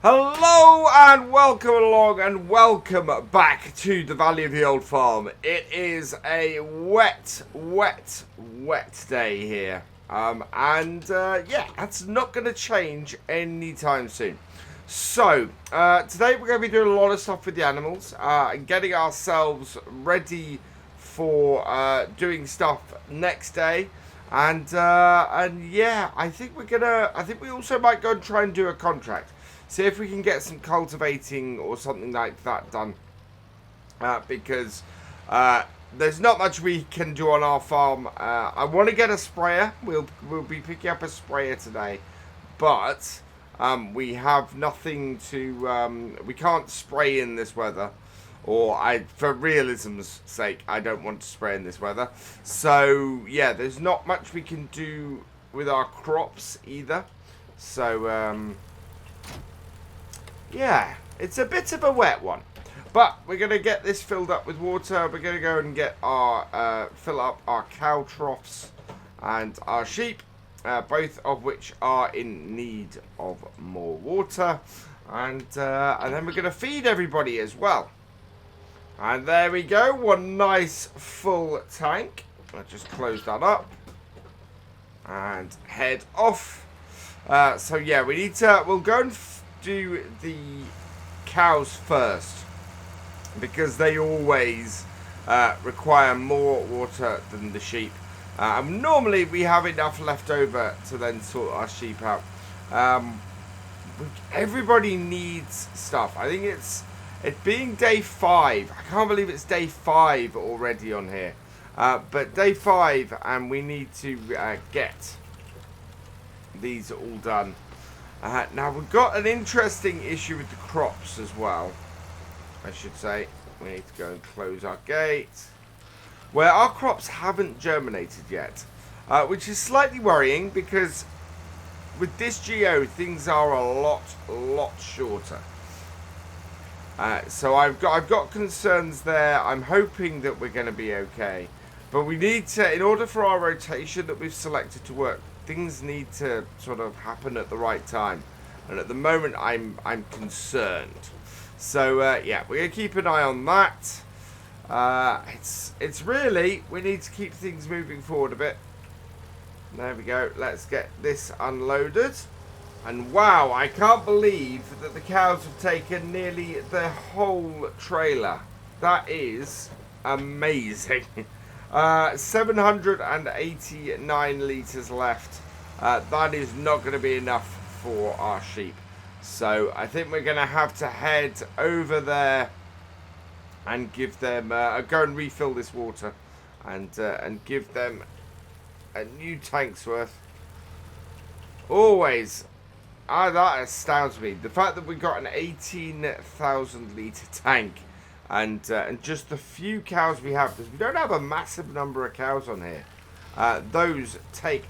Hello and welcome along and welcome back to the Valley of the Old Farm. It is a wet day here. Yeah, that's not going to change anytime soon. So, today we're going to be doing a lot of stuff with the animals and getting ourselves ready for doing stuff next day. And yeah, I think we also might go and try and do a contract. See if we can get some cultivating or something like that done. Because there's not much we can do on our farm. I want to get a sprayer. We'll be picking up a sprayer today. But we have nothing to... we can't spray in this weather. Or, for realism's sake, I don't want to spray in this weather. So, yeah, there's not much we can do with our crops either. So, yeah, it's a bit of a wet one. But we're going to get this filled up with water. We're going to go and get our, fill up our cow troughs and our sheep. Both of which are in need of more water. And then we're going to feed everybody as well. And there we go, one nice full tank. I'll just close that up. And head off. So yeah, we need to, we'll go and do the cows first, because they always require more water than the sheep. Normally we have enough left over to then sort our sheep out. Everybody needs stuff. I think it being day 5. I can't believe it's day 5 already on here. But day 5, and we need to get these all done. Now, we've got an interesting issue with the crops as well, I should say. We need to go and close our gate. Where our crops haven't germinated yet. Which is slightly worrying, because with this geo, things are a lot shorter. So I've got concerns there. I'm hoping that we're going to be okay. But we need to, in order for our rotation that we've selected to work, things need to sort of happen at the right time. And at the moment, I'm concerned. So, yeah, we're going to keep an eye on that. It's really, we need to keep things moving forward a bit. There we go. Let's get this unloaded. And wow, I can't believe that the cows have taken nearly the whole trailer. That is amazing. 789 litres left. That is not going to be enough for our sheep. So I think we're going to have to head over there and give them, go and refill this water. And give them a new tank's worth. Always. That astounds me. The fact that we got an 18,000 litre tank and just the few cows we have, because we don't have a massive number of cows on here. Those take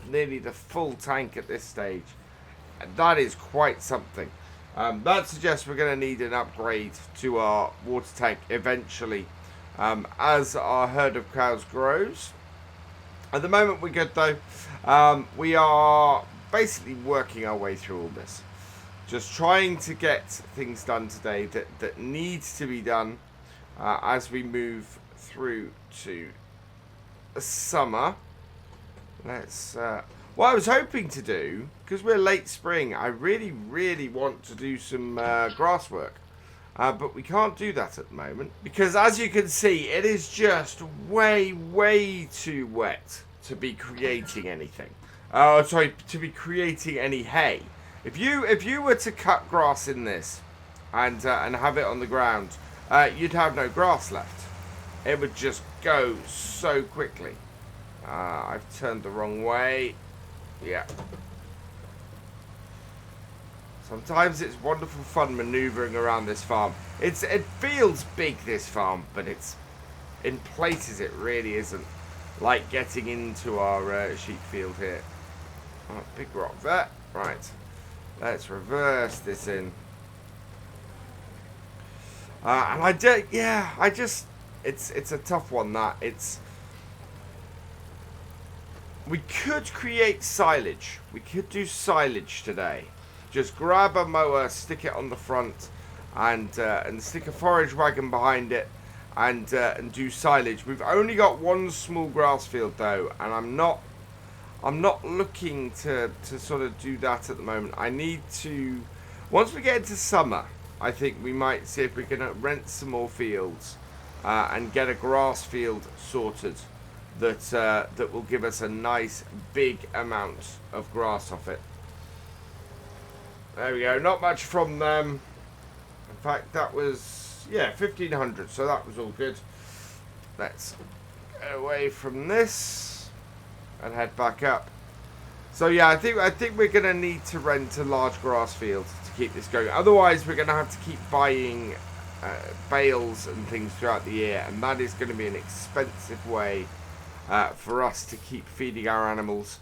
nearly the full tank at this stage. That is quite something. That suggests we're going to need an upgrade to our water tank eventually as our herd of cows grows. At the moment we're good though. We are basically working our way through all this, just trying to get things done today that needs to be done as we move through to summer. Let's what I was hoping to do, because we're late spring, I really want to do some grass work, but we can't do that at the moment because, as you can see, it is just way too wet to be creating anything. Sorry, to be creating any hay. If you were to cut grass in this and have it on the ground, you'd have no grass left. It would just go so quickly. I've turned the wrong way. Yeah. Sometimes it's wonderful fun manoeuvring around this farm. It feels big, this farm, but it's in places it really isn't. Like getting into our sheep field here. Oh, big rock there. Right. Let's reverse this in. And it's a tough one, that. We could create silage. We could do silage today. Just grab a mower, stick it on the front, and stick a forage wagon behind it, and do silage. We've only got one small grass field though, and I'm not looking to sort of do that at the moment. I need to, once we get into summer, I think we might see if we can rent some more fields and get a grass field sorted that will give us a nice big amount of grass off it. There we go. Not much from them. In fact, that was, yeah, 1,500. So that was all good. Let's get away from this and head back up. So yeah, I think we're gonna need to rent a large grass field to keep this going. Otherwise, we're gonna have to keep buying bales and things throughout the year, and that is going to be an expensive way for us to keep feeding our animals.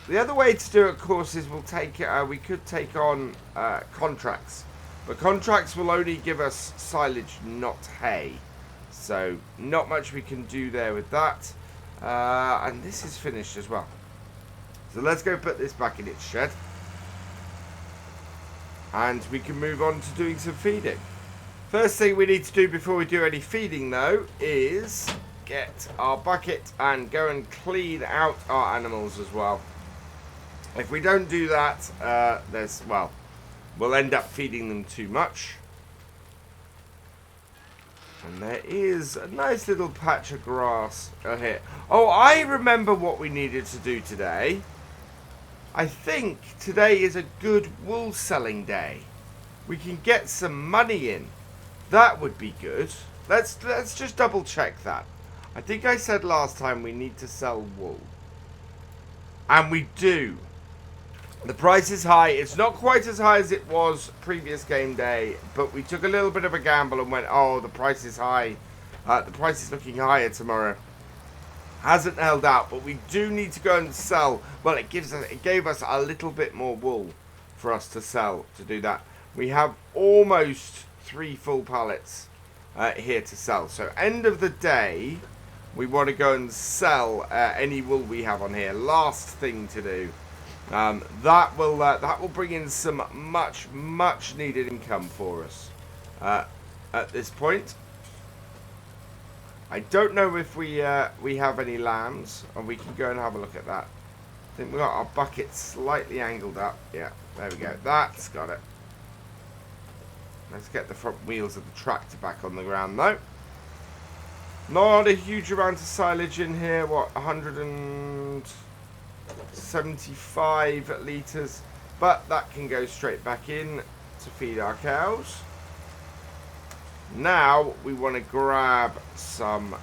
The other way to do it, of course, is we could take on contracts, but contracts will only give us silage, not hay. So not much we can do there with that. And this is finished as well. So let's go put this back in its shed. And we can move on to doing some feeding. First thing we need to do before we do any feeding though is get our bucket and go and clean out our animals as well. If we don't do that, we'll end up feeding them too much. And there is a nice little patch of grass here. Oh, I remember what we needed to do today. I think today is a good wool selling day. We can get some money in. That would be good. Let's just double check that. I think I said last time we need to sell wool. And we do. The price is high. It's not quite as high as it was previous game day, but we took a little bit of a gamble and went, oh, the price is high. The price is looking higher tomorrow. Hasn't held out, but we do need to go and sell. Well, it gave us a little bit more wool for us to sell to do that. We have almost 3 full pallets here to sell. So end of the day, we want to go and sell any wool we have on here. Last thing to do. That will bring in some much needed income for us at this point. I don't know if we have any lambs, and we can go and have a look at that. I think we got our bucket slightly angled up. Yeah, there we go. That's got it. Let's get the front wheels of the tractor back on the ground though. Not a huge amount of silage in here. What, 175 litres, but that can go straight back in to feed our cows. Now we want to grab some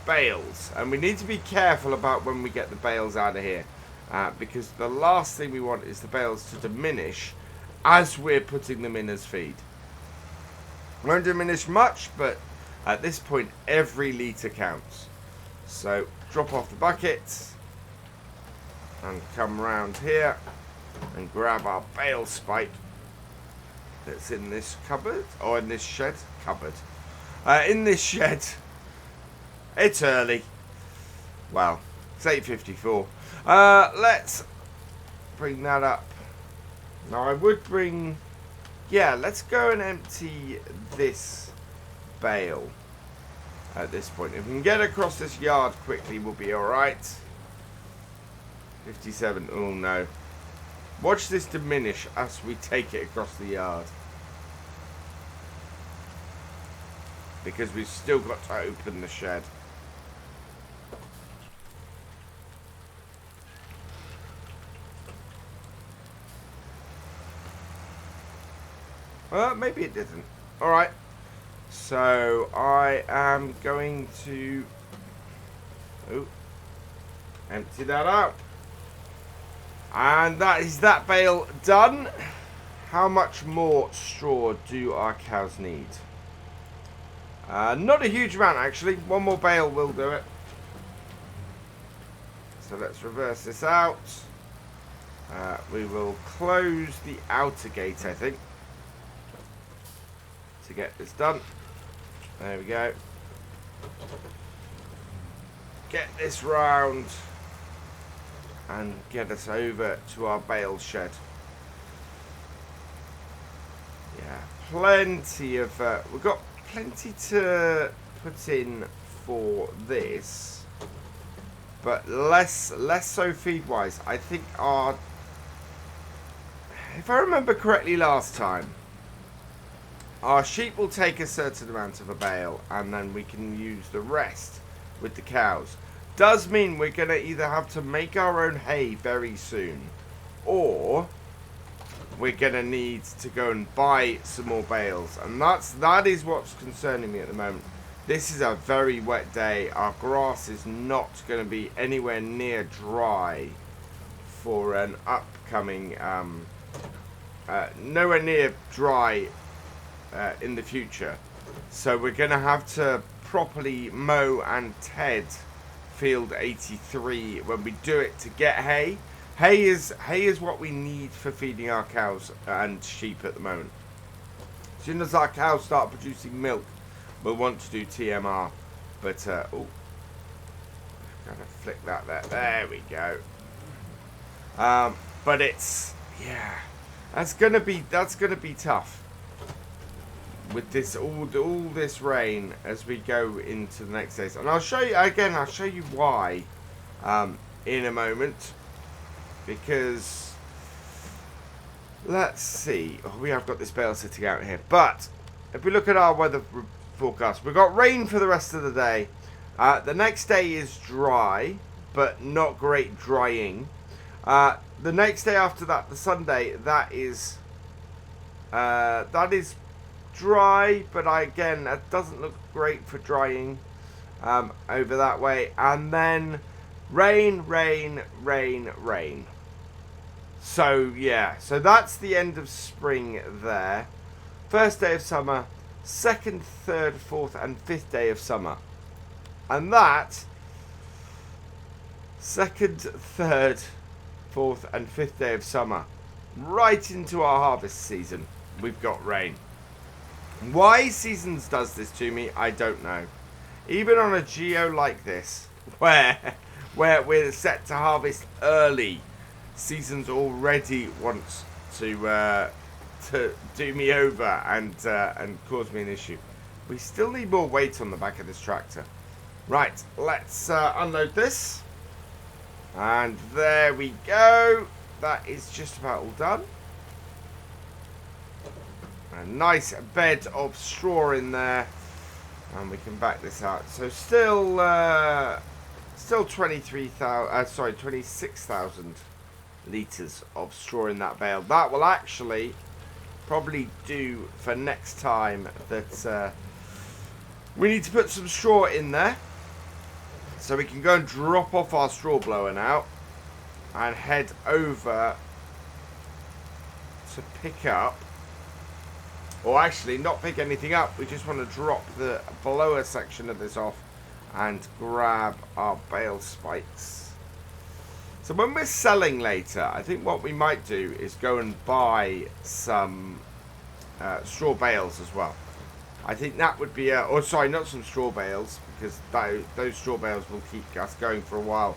bales, and we need to be careful about when we get the bales out of here, because the last thing we want is the bales to diminish as we're putting them in as feed. Won't diminish much, but at this point every litre counts. So drop off the bucket and come round here and grab our bale spike that's in this cupboard, or in this shed. In this shed. It's early. Well, it's 8:54. Let's bring that up. Now I would bring, yeah, let's go and empty this bale at this point. If we can get across this yard quickly, we'll be alright. 57, oh no. Watch this diminish as we take it across the yard. Because we've still got to open the shed. Well, maybe it didn't. Alright. So, I am going to empty that out. And that is that bale done. How much more straw do our cows need? Not a huge amount actually. One more bale will do it. So let's reverse this out. We will close the outer gate, I think, to get this done. There we go. Get this round. and get us over to our bale shed. Yeah, plenty of we've got plenty to put in for this, but less so feed wise. I think our, if I remember correctly last time, our sheep will take a certain amount of a bale and then we can use the rest with the cows. Does mean we're going to either have to make our own hay very soon, or we're going to need to go and buy some more bales. And that is what's concerning me at the moment. This is a very wet day. Our grass is not going to be anywhere near dry for an upcoming, nowhere near dry in the future. So we're going to have to properly mow and ted field 83 when we do it to get hay. Hay is what we need for feeding our cows and sheep at the moment. As soon as our cows start producing milk, we'll want to do TMR. But oh, gotta flick that there. There we go. But it's, yeah, that's gonna be tough with this all this rain as we go into the next days. And I'll show you again. I'll show you why in a moment. Because let's see, oh, we have got this bale sitting out here, but if we look at our weather forecast, we've got rain for the rest of the day. The next day is dry, but not great drying. The next day after that, the Sunday, that is dry, but again, that doesn't look great for drying over that way. And then rain. So yeah, so that's the end of spring there. First day of summer, second, third, fourth and fifth day of summer. And that second, third, fourth and fifth day of summer, right into our harvest season, we've got rain. Why Seasons does this to me, I don't know. Even on a geo like this, where we're set to harvest early, Seasons already wants to do me over and cause me an issue. We still need more weight on the back of this tractor. Right, let's unload this. And there we go. That is just about all done. A nice bed of straw in there, and we can back this out. So still 26,000 litres of straw in that bale. That will actually probably do for next time that we need to put some straw in there, so we can go and drop off our straw blower now and head over to pick up, or actually not pick anything up, we just want to drop the blower section of this off and grab our bale spikes. So when we're selling later, I think what we might do is go and buy some straw bales as well. I think that would be or sorry, not some straw bales, because those straw bales will keep us going for a while.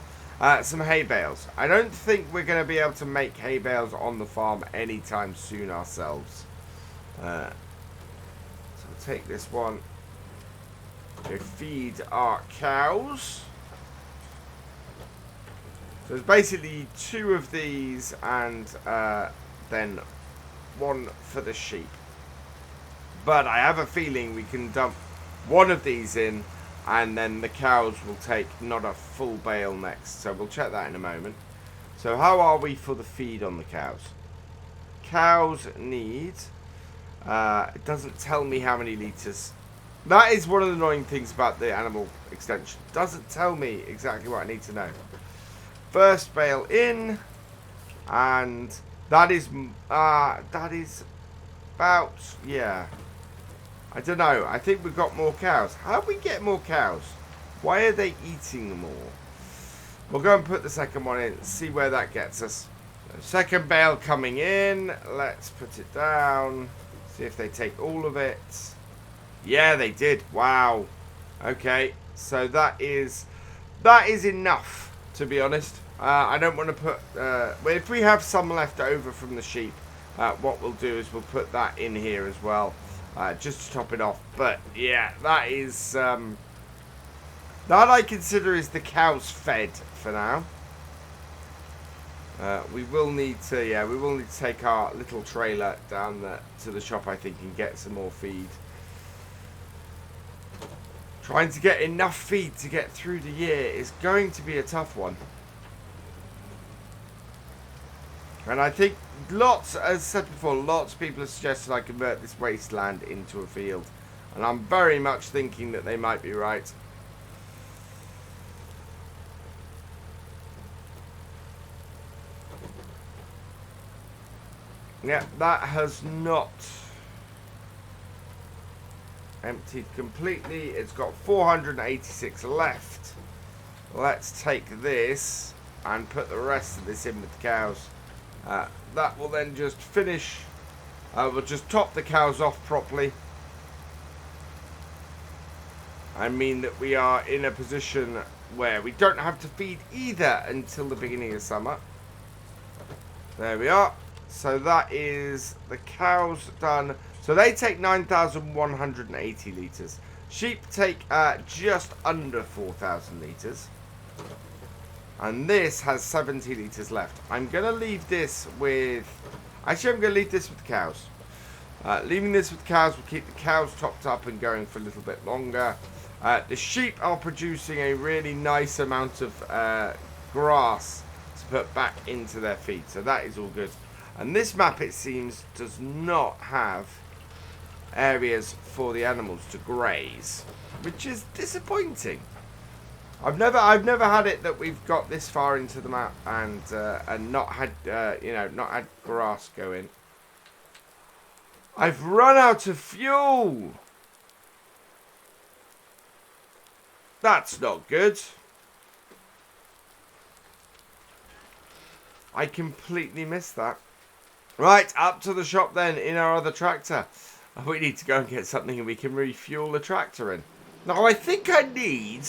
Some hay bales. I don't think we're going to be able to make hay bales on the farm anytime soon ourselves. So we'll take this one to feed our cows. So there's basically 2 of these and then 1 for the sheep. But I have a feeling we can dump 1 of these in, and then the cows will take not a full bale next. So we'll check that in a moment. So how are we for the feed on the cows? Cows need, it doesn't tell me how many litres. That is one of the annoying things about the animal extension. It doesn't tell me exactly what I need to know. First bale in, and that is about, yeah, I don't know. I think we've got more cows. How do we get more cows? Why are they eating them all? We'll go and put the second one in, see where that gets us. Second bale coming in. Let's put it down. See if they take all of it. Yeah, they did. Wow. Okay, so that is enough, to be honest. I don't want to put... if we have some left over from the sheep, what we'll do is we'll put that in here as well. Just to top it off. But, yeah, that is... that I consider is the cows fed for now. We will need to take our little trailer down to the shop, I think, and get some more feed. Trying to get enough feed to get through the year is going to be a tough one. And I think as I said before, lots of people have suggested I convert this wasteland into a field. And I'm very much thinking that they might be right. Yeah, that has not emptied completely. It's got 486 left. Let's take this and put the rest of this in with the cows. That will then just finish. We'll just top the cows off properly. I mean that we are in a position where we don't have to feed either until the beginning of summer. There we are. So that is the cows done. So they take 9,180 litres. Sheep take just under 4,000 litres. And this has 70 litres left. I'm going to leave this with... Actually, I'm going to leave this with the cows. Leaving this with the cows will keep the cows topped up and going for a little bit longer. The sheep are producing a really nice amount of grass to put back into their feed. So that is all good. And this map, it seems, does not have areas for the animals to graze, which is disappointing. I've never had it that we've got this far into the map and not had not had grass go in. I've run out of fuel. That's not good. I completely missed that. Right, up to the shop then in our other tractor. We need to go and get something and we can refuel the tractor in. Now, I think I need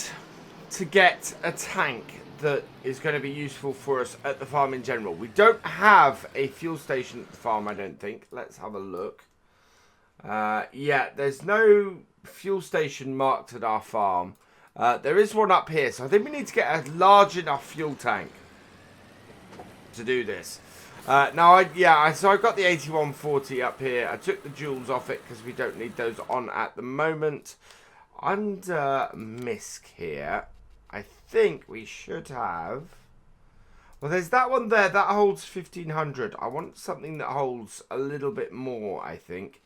to get a tank that is going to be useful for us at the farm in general. We don't have a fuel station at the farm, I don't think. Let's have a look. Yeah, there's no fuel station marked at our farm. There is one up here, so I think we need to get a large enough fuel tank to do this. So I've got the 8140 up here. I took the joules off it because we don't need those on at the moment. Under MISC here, I think we should have... Well, there's that one there. That holds 1500. I want something that holds a little bit more, I think.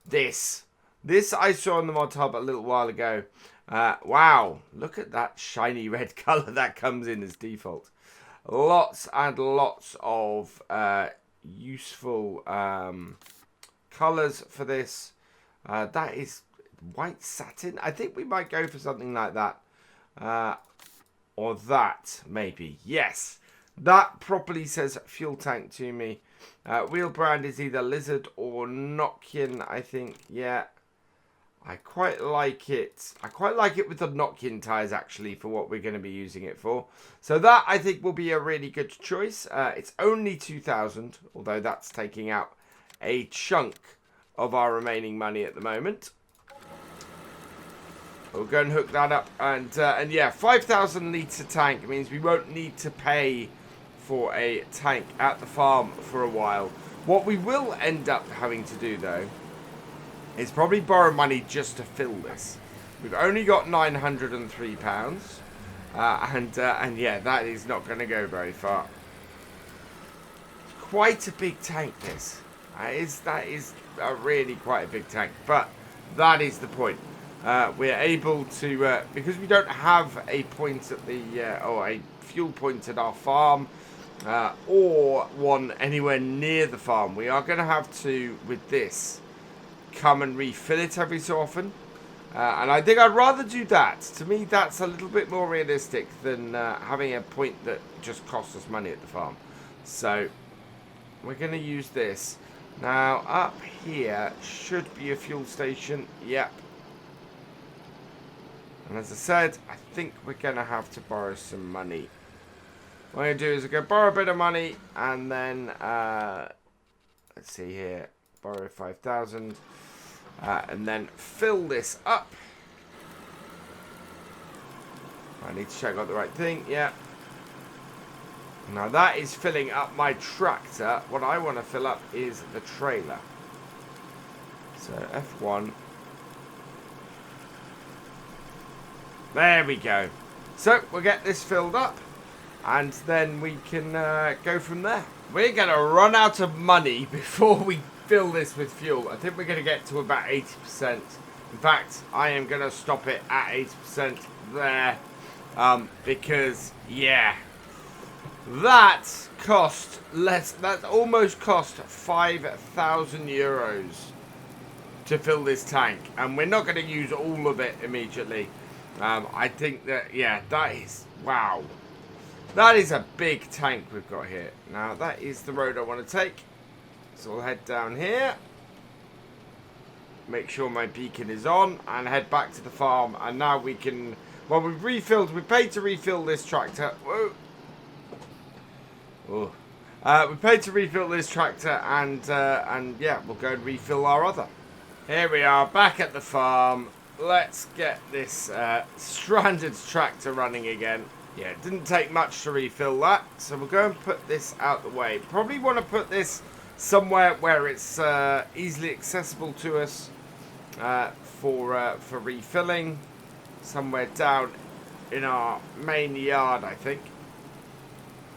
This I saw on the mod hub a little while ago. Wow, look at that shiny red colour that comes in as default. Lots and lots of useful colours for this. That is white satin. I think we might go for something like that. Or that, maybe. Yes. That properly says fuel tank to me. Wheel brand is either Lizard or Nokian, I think. Yeah. I quite like it. I quite like it with the Nokian tyres, actually, for what we're going to be using it for. So that, I think, will be a really good choice. It's only 2,000, although that's taking out a chunk of our remaining money at the moment. We'll go and hook that up. And yeah, 5,000 litre tank means we won't need to pay for a tank at the farm for a while. What we will end up having to do, though, is probably borrow money just to fill this. We've only got £903. And yeah, that is not going to go very far. Quite a big tank, this. That is a really quite a big tank. But that is the point. We're able to, because we don't have a point at the, or a fuel point at our farm, or one anywhere near the farm, we are going to have to, with this, come and refill it every so often. And I think I'd rather do that. To me, that's a little bit more realistic than having a point that just costs us money at the farm. So, we're going to use this. Now, up here should be a fuel station. Yep. And as I said, I think we're going to have to borrow some money. what I'm going to do is I'm going to borrow a bit of money and then, let's see here, borrow 5,000 and then fill this up. I need to check I got the right thing. Yeah. Now that is filling up my tractor. What I want to fill up is the trailer. So F1. There we go. So we'll get this filled up and then we can go from there. We're going to run out of money before we fill this with fuel. I think we're going to get to about 80%. In fact, I am going to stop it at 80% there. Because, yeah, that cost less, that almost cost 5,000 euros to fill this tank. And we're not going to use all of it immediately. I think that, yeah, that is, wow. That is a big tank we've got here. Now, that is the road I want to take. So we'll head down here. Make sure my beacon is on and head back to the farm. And now we can... Well, we've refilled. We paid to refill this tractor. Whoa. Oh. We paid to refill this tractor, and yeah, we'll go and refill our other. Here we are, back at the farm. Let's get this stranded tractor running again. Yeah, it didn't take much to refill that, so we'll go and put this out the way. Probably want to put this somewhere where it's easily accessible to us for refilling. Somewhere down in our main yard, I think.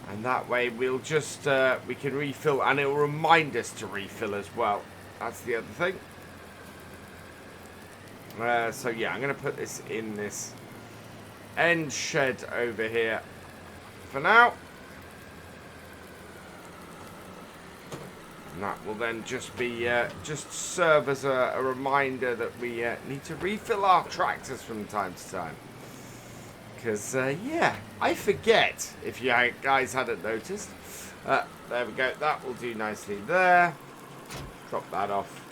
And that way we'll just, we can refill, and it will remind us to refill as well. That's the other thing. So yeah, I'm going to put this in this end shed over here for now. And that will then just be, just serve as a reminder that we need to refill our tractors from time to time. Because, yeah, I forget, if you guys hadn't noticed. There we go, that will do nicely there. Drop that off.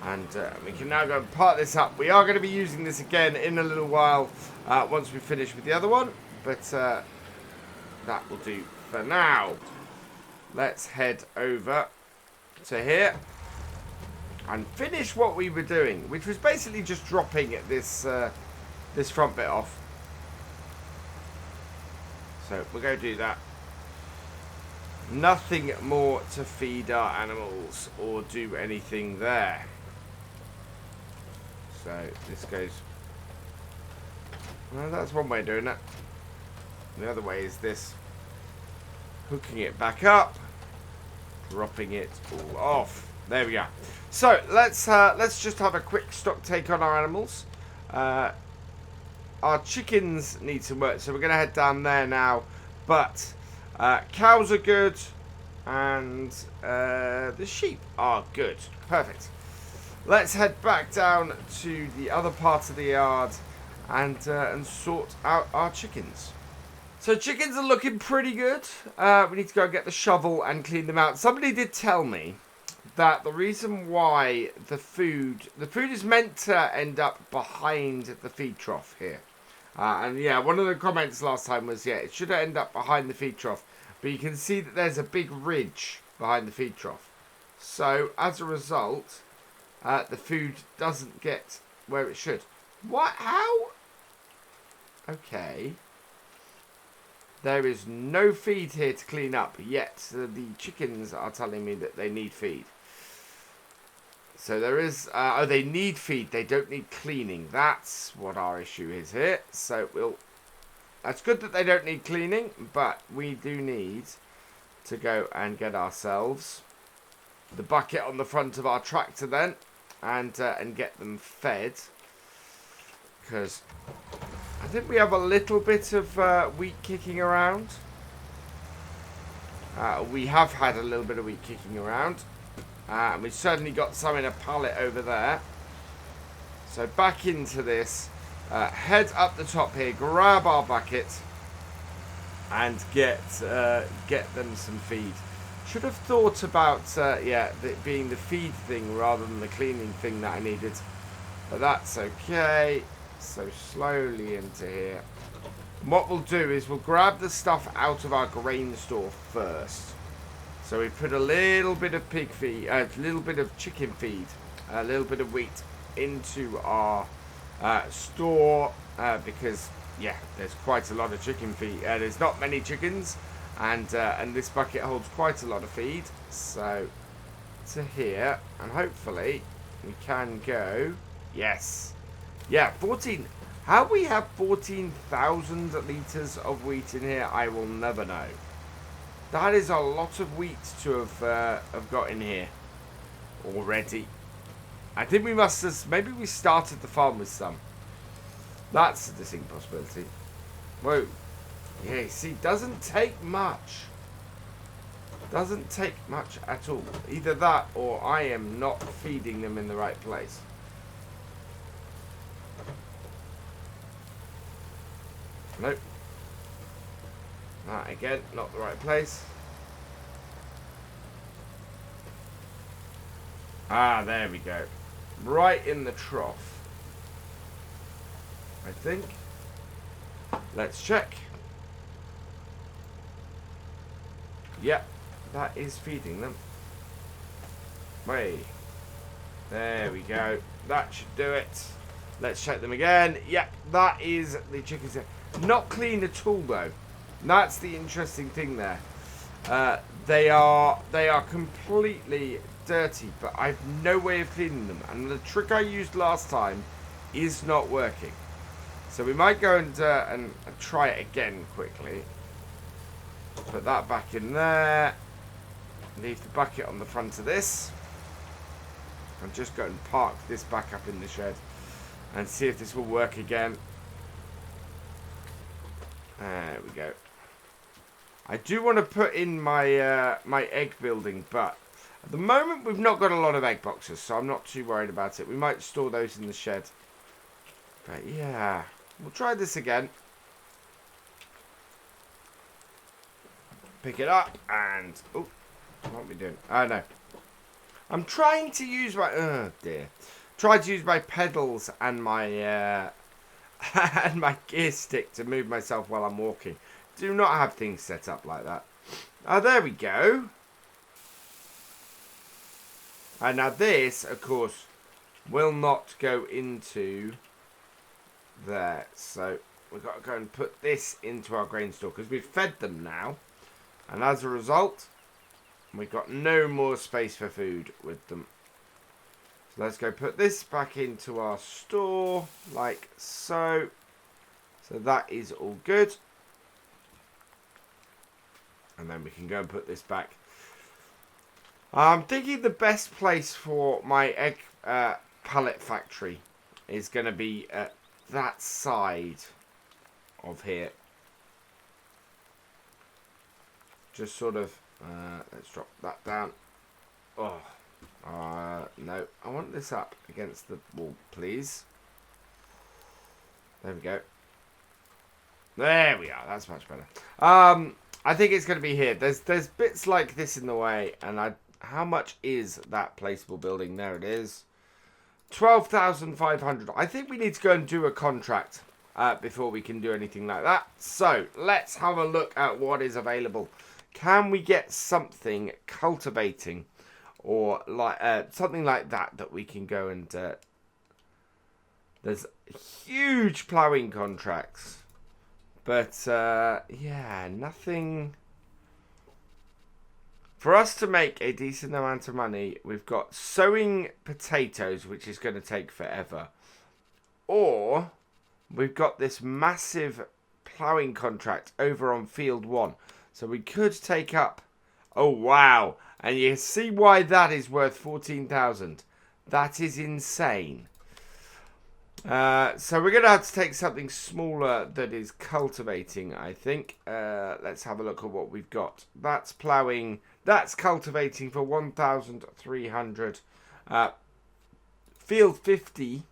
And we can now go and part this up. We are going to be using this again in a little while, once we finish with the other one. But that will do for now. Let's head over to here and finish what we were doing, which was basically just dropping this this front bit off. So we'll go do that. Nothing more to feed our animals or do anything there. So this goes, well, that's one way of doing it. The other way is this, hooking it back up, dropping it all off. There we go. So let's just have a quick stock take on our animals. Our chickens need some work, so we're going to head down there now. But cows are good, and the sheep are good. Perfect. Let's head back down to the other part of the yard and sort out our chickens. So chickens are looking pretty good. We need to go and get the shovel and clean them out. Somebody did tell me that the reason why the food is meant to end up behind the feed trough here. And yeah, one of the comments last time was, yeah, it should end up behind the feed trough. But you can see that there's a big ridge behind the feed trough. So as a result, the food doesn't get where it should. What? How? Okay. There is no feed here to clean up, yet the chickens are telling me that they need feed. So there is, oh, they need feed, they don't need cleaning. That's what our issue is here. So that's good that they don't need cleaning, but we do need to go and get ourselves the bucket on the front of our tractor then, and get them fed. Because I think we have a little bit of wheat kicking around. We have had a little bit of wheat kicking around. And we've certainly got some in a pallet over there. So back into this. Head up the top here. Grab our bucket. And get them some feed. Should have thought about, yeah, it being the feed thing rather than the cleaning thing that I needed. But that's okay. So slowly into here. What we'll do is we'll grab the stuff out of our grain store first. So we put a little bit of pig feed, a little bit of chicken feed, a little bit of wheat into our store because, yeah, there's quite a lot of chicken feed. There's not many chickens, and this bucket holds quite a lot of feed. So to here, and hopefully we can go. Yes, yeah, 14. How we have 14,000 litres of wheat in here, I will never know. That is a lot of wheat to have got in here already. I think we must have, maybe we started the farm with some. That's a distinct possibility. Whoa. Yeah, see, doesn't take much. Doesn't take much at all. Either that or I am not feeding them in the right place. Nope. That again, not the right place. Ah, there we go. Right in the trough, I think. Let's check. Yep, that is feeding them. Wait. There we go. That should do it. Let's check them again. Yep, that is the chickens. Not clean at all, though. That's the interesting thing there. They are completely dirty, but I've no way of cleaning them. And the trick I used last time is not working. So we might go and try it again quickly. Put that back in there. Leave the bucket on the front of this. And just go and park this back up in the shed. And see if this will work again. There we go. I do want to put in my my egg building, but at the moment we've not got a lot of egg boxes, so I'm not too worried about it. We might store those in the shed. But yeah, we'll try this again. Pick it up and... Oh, what are we doing? Oh, no. I'm trying to use my... Oh, dear. Try to use my pedals and my... and my gear stick to move myself while I'm walking. Do not have things set up like that. Oh, there we go. And now this, of course, will not go into there. So we've got to go and put this into our grain store because we've fed them now. And as a result, we've got no more space for food with them. So let's go put this back into our store like so. So that is all good. And then we can go and put this back. I'm thinking the best place for my egg pallet factory is going to be at that side of here. Just sort of, let's drop that down. Oh, no, I want this up against the wall, please. There we go. There we are, that's much better. I think it's going to be here. There's bits like this in the way, and how much is that placeable building? There it is. 12,500. I think we need to go and do a contract before we can do anything like that. So, let's have a look at what is available. Can we get something cultivating or like something like that we can go and... there's huge ploughing contracts. But, yeah, nothing... For us to make a decent amount of money, we've got sowing potatoes, which is going to take forever. Or we've got this massive ploughing contract over on field 1. So we could take up... Oh, wow. And you see why that is worth 14,000. That is insane. So we're going to have to take something smaller that is cultivating, I think. Let's have a look at what we've got. That's ploughing. That's cultivating for 1,300. Field 50.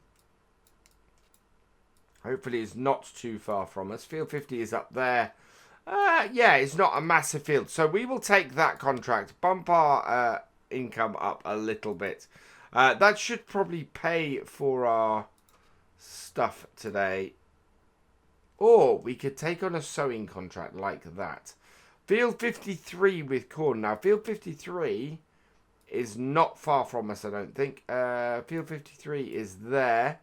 Hopefully is not too far from us. Field 50 is up there. Yeah, it's not a massive field. So we will take that contract. Bump our income up a little bit. That should probably pay for our... stuff today. Or we could take on a sowing contract like that. Field 53 with corn. Now, Field 53 is not far from us, I don't think. Field 53 is there.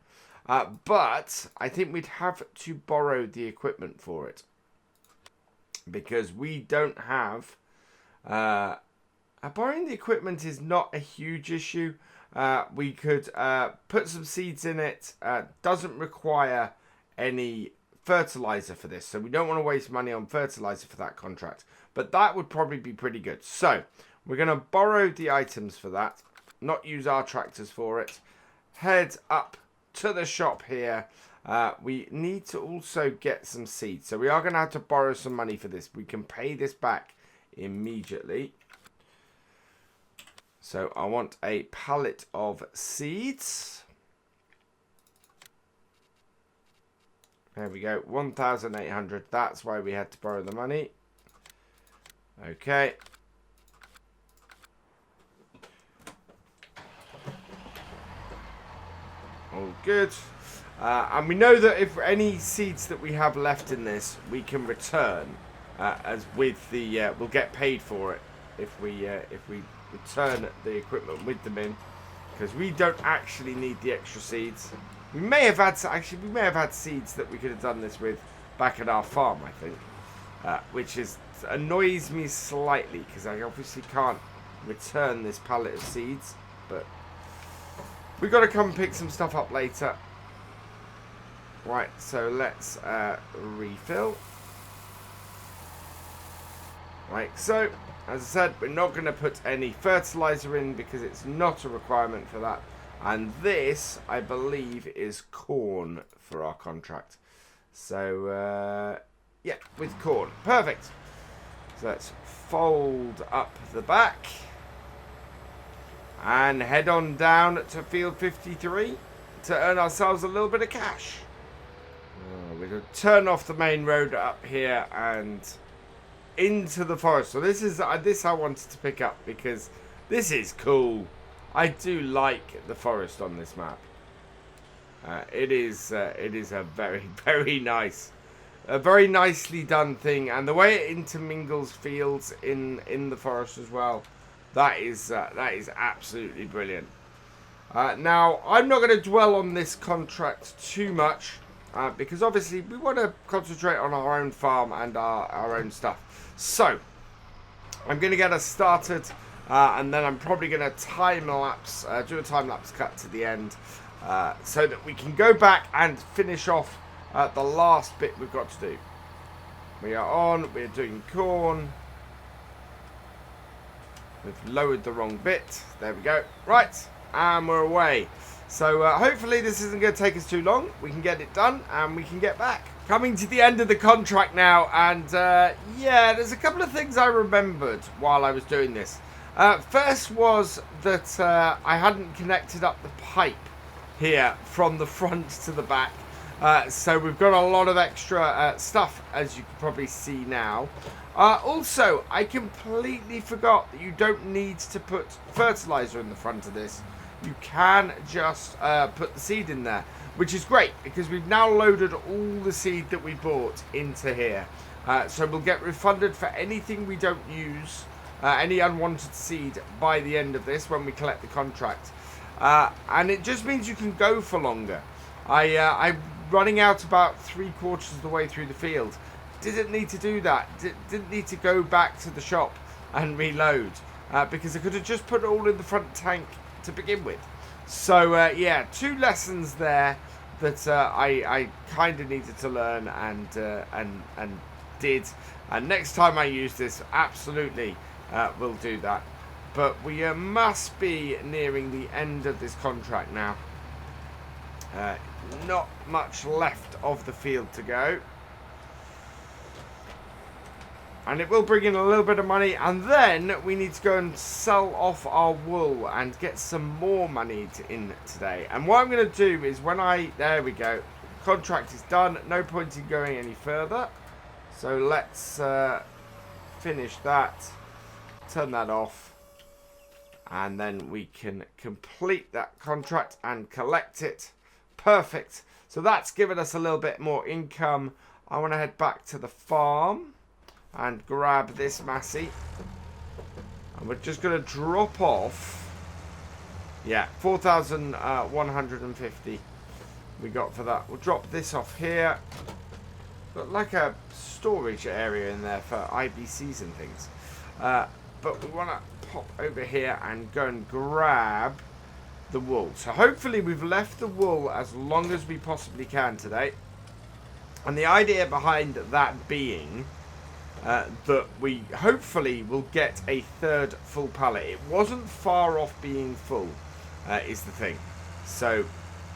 But I think we'd have to borrow the equipment for it. Because we don't have... borrowing the equipment is not a huge issue. We could put some seeds in it. Doesn't require any fertilizer for this, so we don't want to waste money on fertilizer for that contract, but that would probably be pretty good. So we're going to borrow the items for that, not use our tractors for it, head up to the shop here. We need to also get some seeds, so we are going to have to borrow some money for this. We can pay this back immediately. So I want a pallet of seeds. There we go, 1,800. That's why we had to borrow the money. Okay. All good. And we know that if any seeds that we have left in this, we can return. As with the, we'll get paid for it if we return the equipment with them in, because we don't actually need the extra seeds. We may have had, actually, we may have had seeds that we could have done this with back at our farm, I think. Which annoys me slightly, because I obviously can't return this pallet of seeds. But we've got to come pick some stuff up later. Right, so let's refill. Like so. As I said, we're not going to put any fertilizer in because it's not a requirement for that. And this, I believe, is corn for our contract. So, yeah, with corn. Perfect. So let's fold up the back. And head on down to field 53 to earn ourselves a little bit of cash. We're going to turn off the main road up here and into the forest. So this is this I wanted to pick up because this is cool. I do like the forest on this map. It is a very nice, a very nicely done thing, and the way it intermingles fields in the forest as well. That is absolutely brilliant. Now I'm not going to dwell on this contract too much because obviously we want to concentrate on our own farm and our own stuff. So I'm going to get us started. And then I'm probably going to time-lapse, do a time-lapse cut to the end, so that we can go back and finish off the last bit we've got to do. We're doing corn. We've lowered the wrong bit. There we go. Right, and we're away. So hopefully this isn't going to take us too long. We can get it done and we can get back. Coming to the end of the contract now, and yeah, there's a couple of things I remembered while I was doing this. First was that I hadn't connected up the pipe here from the front to the back. So we've got a lot of extra stuff, as you can probably see now. Also, I completely forgot that you don't need to put fertilizer in the front of this. You can just put the seed in there, which is great because we've now loaded all the seed that we bought into here. So we'll get refunded for anything we don't use. Any unwanted seed by the end of this when we collect the contract. And it just means you can go for longer. I'm running out about 3/4 of the way through the field. Didn't need to do that. Didn't need to go back to the shop and reload. Because I could have just put it all in the front tank to begin with. So yeah, 2 lessons there that I kind of needed to learn and did. And next time I use this, absolutely we'll do that. But we must be nearing the end of this contract now. Not much left of the field to go. And it will bring in a little bit of money, and then we need to go and sell off our wool and get some more money in today. And what I'm going to do is there we go, contract is done, no point in going any further. So let's finish that, turn that off, and then we can complete that contract and collect it. Perfect. So that's given us a little bit more income. I want to head back to the farm and grab this Massey. And we're just going to drop off. Yeah, 4,150 we got for that. We'll drop this off here. Got like a storage area in there for IBCs and things. But we want to pop over here and go and grab the wool. So hopefully we've left the wool as long as we possibly can today. And the idea behind that being that we hopefully will get a third full pallet. It wasn't far off being full, is the thing. So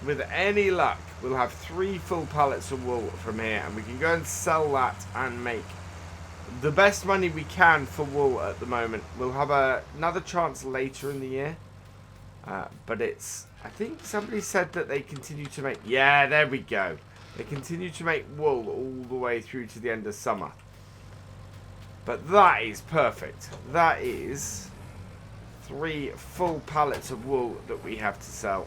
with any luck, we'll have 3 full pallets of wool from here, and we can go and sell that and make the best money we can for wool at the moment. We'll have another chance later in the year, but it's, I think somebody said that they continue to make, yeah, there we go. They continue to make wool all the way through to the end of summer. But that is perfect. That is 3 full pallets of wool that we have to sell.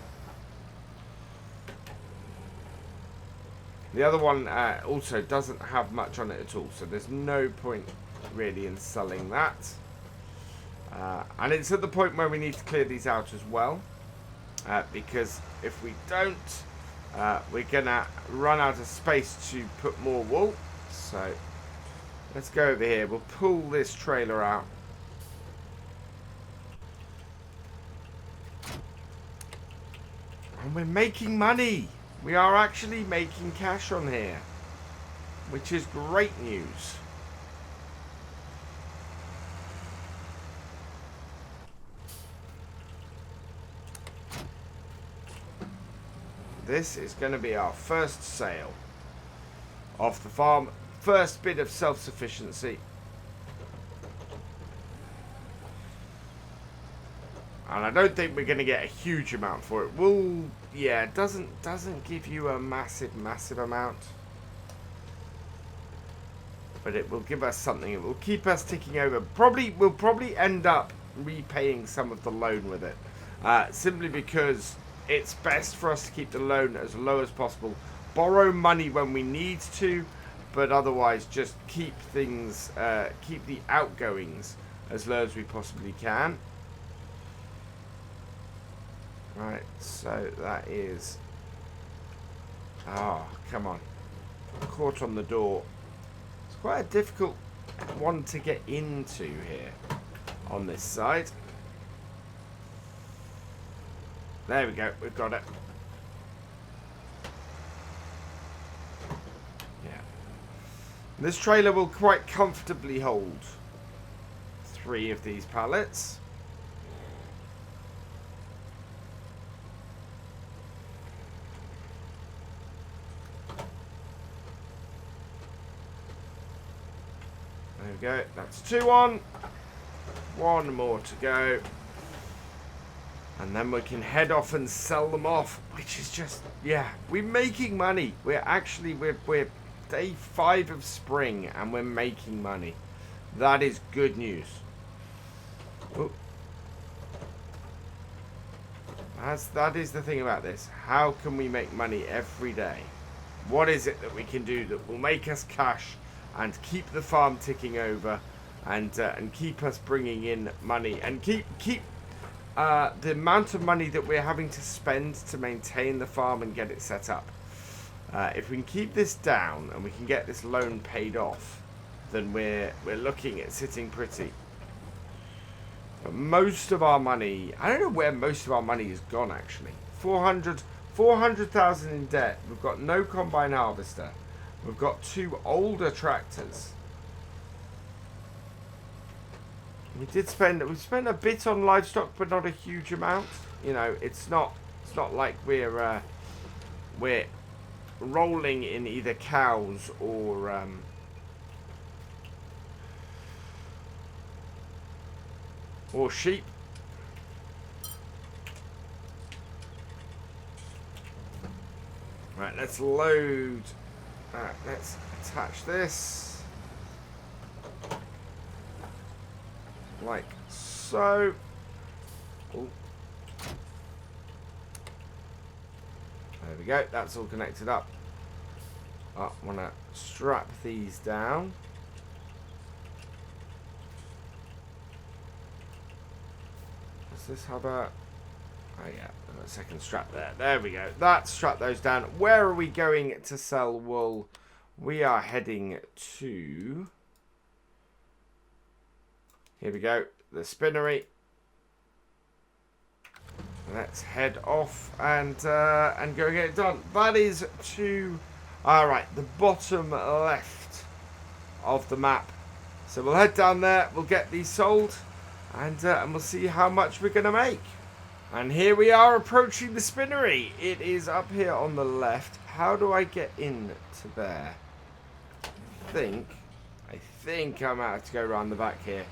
The other one also doesn't have much on it at all, so there's no point really in selling that. And it's at the point where we need to clear these out as well, because if we don't, we're gonna run out of space to put more wool. So let's go over here. We'll pull this trailer out. And we're making money. We are actually making cash on here, which is great news. This is going to be our first sale off the farm. First bit of self-sufficiency. And I don't think we're going to get a huge amount for it. Wool, yeah, it doesn't give you a massive amount. But it will give us something. It will keep us ticking over. We'll probably end up repaying some of the loan with it. Simply because it's best for us to keep the loan as low as possible. Borrow money when we need to, but otherwise just keep things, keep the outgoings as low as we possibly can. Right, so that is... Oh, come on. Caught on the door. It's quite a difficult one to get into here on this side. There we go, we've got it. Yeah. This trailer will quite comfortably hold 3 of these pallets. There we go, that's 2 on. 1 more to go. And then we can head off and sell them off, which is just, yeah, we're making money. We're day 5 of spring and we're making money. That is good news. Ooh. That is the thing about this. How can we make money every day? What is it that we can do that will make us cash and keep the farm ticking over and keep us bringing in money and keep the amount of money that we're having to spend to maintain the farm and get it set up. If we can keep this down and we can get this loan paid off, then we're looking at sitting pretty. But most of our money, I don't know where most of our money is gone actually. 400,000 in debt. We've got no combine harvester. We've got 2 older tractors. We spent a bit on livestock, but not a huge amount. You know, it's not like we're rolling in either cows or sheep. Right, let's load. Right, let's attach this. Like so. Ooh. There we go. That's all connected up. I want to strap these down. Does this have a... Oh yeah, a second strap there. There we go. That strap those down. Where are we going to sell wool? We are heading to... Here we go. The spinnery. Let's head off and go get it done. That is to... Alright, the bottom left of the map. So we'll head down there. We'll get these sold. And we'll see how much we're going to make. And here we are approaching the spinnery. It is up here on the left. How do I get into there? I think I might have to go around the back here.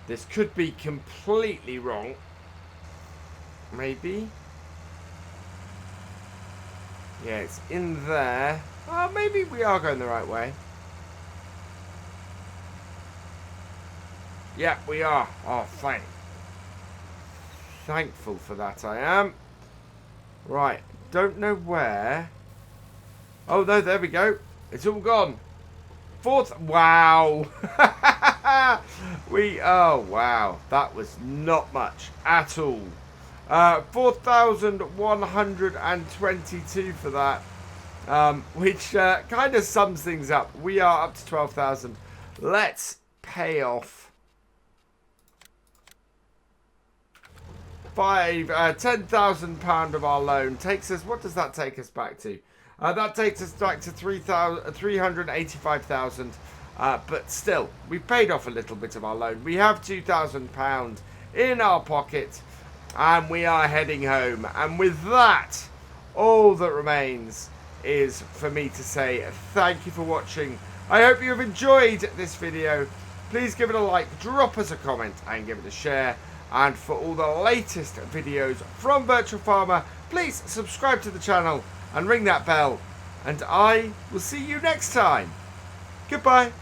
This could be completely wrong. Maybe. Yeah, it's in there. Oh, maybe we are going the right way. Yeah, we are. Oh, thankful for that I am. Right, don't know where. Oh no, there we go. It's all gone. Fourth. Wow. Oh wow, that was not much at all. 4,122 for that, which kind of sums things up. We are up to 12,000. Let's pay off £10,000 of our loan. Takes us, what does that take us back to? That takes us back to 385,000. But still, we've paid off a little bit of our loan. We have £2,000 in our pocket, and we are heading home. And with that, all that remains is for me to say thank you for watching. I hope you have enjoyed this video. Please give it a like, drop us a comment, and give it a share. And for all the latest videos from Virtual Farmer, please subscribe to the channel and ring that bell. And I will see you next time. Goodbye.